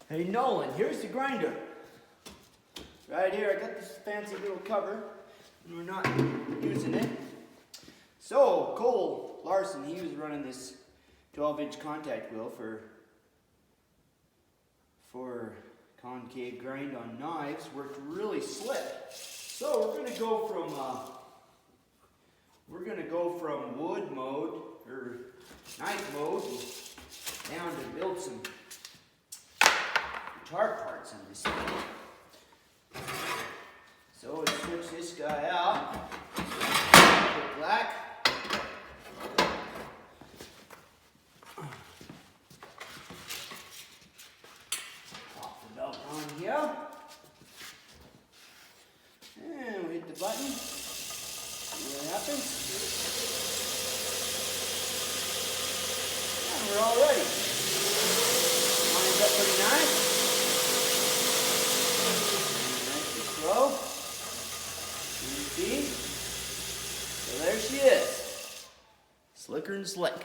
Hey Nolan, here's the grinder. Right here, I got this fancy little cover, and we're not using it. So, Cole Larson, he was running this 12-inch contact wheel for concave grind on knives. Worked really slick. So we're gonna go from wood mode or knife mode down to build some guitar parts on this thing. So let's switch this guy out. Put black. Pop the belt on here. And we hit the button. See what happens. And we're all ready. Lines up pretty nice. Nice and slow. You see? So there she is. Slicker and slick.